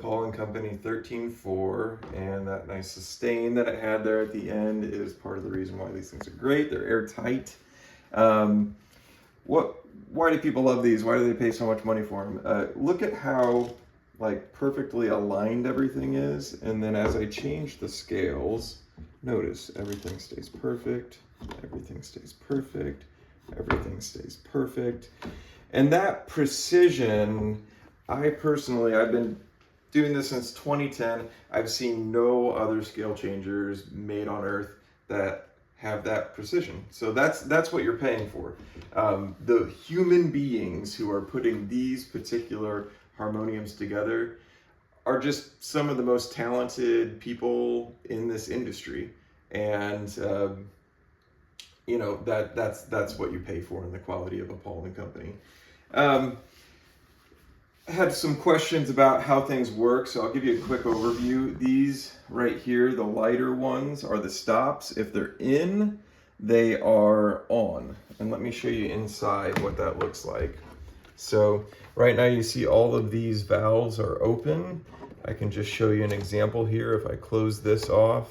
Paul & Company 13.4, and that nice sustain that it had there at the end is part of the reason why these things are great. They're airtight. Why do people love these? Why do they pay so much money for them? Look at how like perfectly aligned everything is, and then as I change the scales, notice everything stays perfect, everything stays perfect, everything stays perfect. And that precision, I've been doing this since 2010. I've seen no other scale changers made on earth that have that precision. So that's what you're paying for. The human beings who are putting these particular harmoniums together are just some of the most talented people in this industry. And that's what you pay for in the quality of a Paul & Company. I had some questions about how things work, so I'll give you a quick overview. These right here, the lighter ones, are the stops. If they're in, they are on. And let me show you inside what that looks like. So right now you see all of these valves are open. I can just show you an example here. If I close this off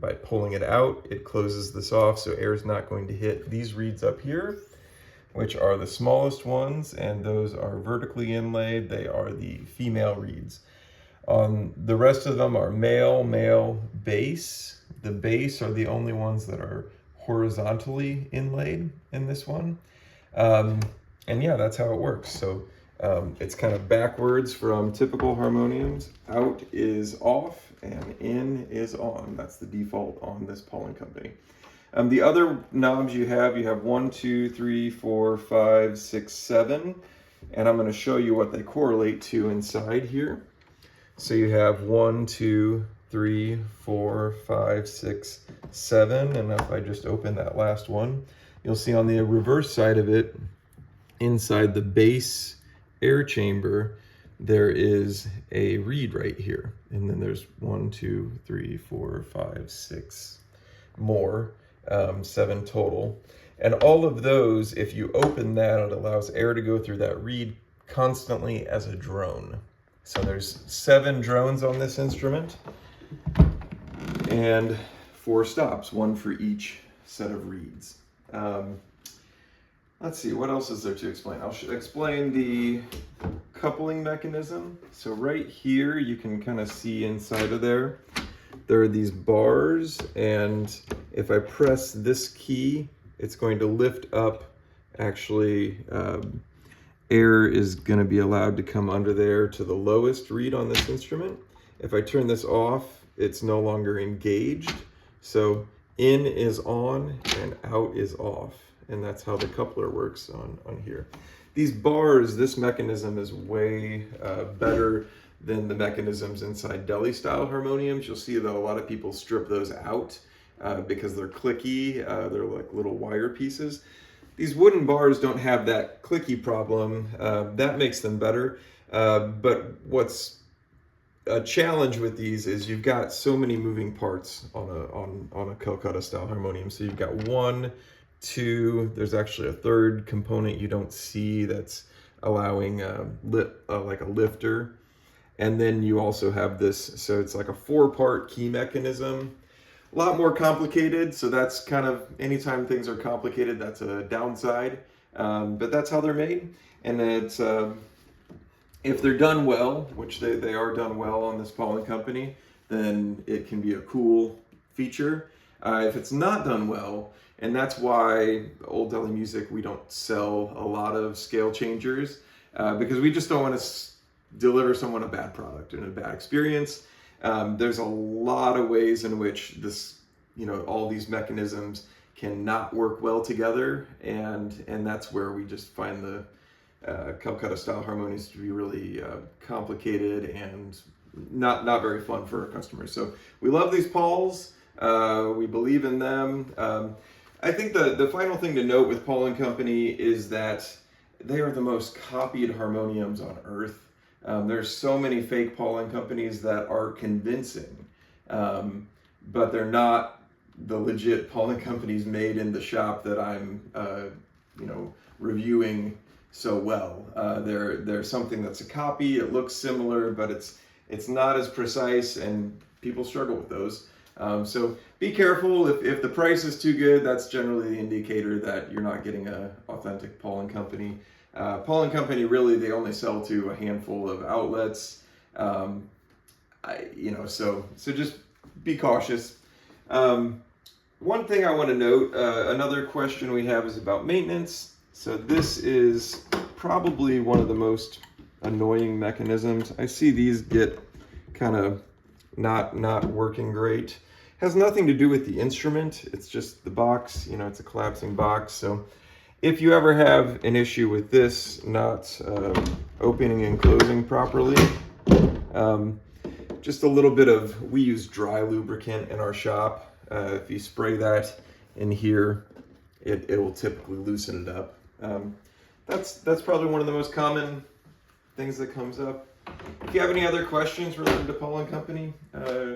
by pulling it out, it closes this off, so air is not going to hit these reeds up here, which are the smallest ones, and those are vertically inlaid. They are the female reeds. The rest of them are male, base. The base are the only ones that are horizontally inlaid in this one. And yeah, that's how it works. So it's kind of backwards from typical harmoniums. Out is off and in is on. That's the default on this Paul & Company. The other knobs you have 1, 2, 3, 4, 5, 6, 7, and I'm going to show you what they correlate to inside here. So you have 1, 2, 3, 4, 5, 6, 7, and if I just open that last one, you'll see on the reverse side of it, inside the base air chamber, there is a reed right here, and then there's 1, 2, 3, 4, 5, 6 more. 7 total. And all of those, if you open that, it allows air to go through that reed constantly as a drone. So there's 7 drones on this instrument and 4 stops, 1 for each set of reeds. Let's see, what else is there to explain? I'll explain the coupling mechanism. So right here, you can kind of see inside of there. There are these bars, and if I press this key, it's going to lift up. Actually, air is going to be allowed to come under there to the lowest reed on this instrument. If I turn this off, it's no longer engaged. So in is on and out is off. And that's how the coupler works on here. These bars, this mechanism is way better than the mechanisms inside deli-style harmoniums. You'll see that a lot of people strip those out because they're clicky. They're like little wire pieces. These wooden bars don't have that clicky problem. That makes them better. But what's a challenge with these is you've got so many moving parts on a Kolkata-style harmonium. So you've got 1, 2. There's actually a third component you don't see that's allowing like a lifter. And then you also have this, so it's like a 4-part key mechanism. A lot more complicated, so that's kind of, anytime things are complicated, that's a downside. But that's how they're made. And it's, if they're done well, which they are done well on this Paul & Company, then it can be a cool feature. If it's not done well, and that's why Old Deli Music, we don't sell a lot of scale changers, because we just don't want to deliver someone a bad product and a bad experience. There's a lot of ways in which this, all these mechanisms cannot work well together, and that's where we just find the Kolkata-style harmonies to be really complicated and not very fun for our customers. So we love these Pauls. We believe in them. I think the final thing to note with Paul & Company is that they are the most copied harmoniums on earth. There's so many fake Paul & Companies that are convincing, but they're not the legit Paul & Companies made in the shop that I'm, reviewing so well. They're something that's a copy. It looks similar, but it's not as precise, and people struggle with those. So be careful. If the price is too good, that's generally the indicator that you're not getting a authentic Paul & Company. Paul & Company, really, they only sell to a handful of outlets. So just be cautious. One thing I want to note, another question we have is about maintenance. So this is probably one of the most annoying mechanisms. I see these get kind of not working great. Has nothing to do with the instrument. It's just the box, it's a collapsing box. So if you ever have an issue with this not opening and closing properly, just a little bit of, we use dry lubricant in our shop. If you spray that in here, it will typically loosen it up. That's probably one of the most common things that comes up. If you have any other questions related to Paul & Company,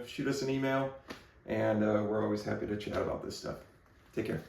shoot us an email, and we're always happy to chat about this stuff. Take care.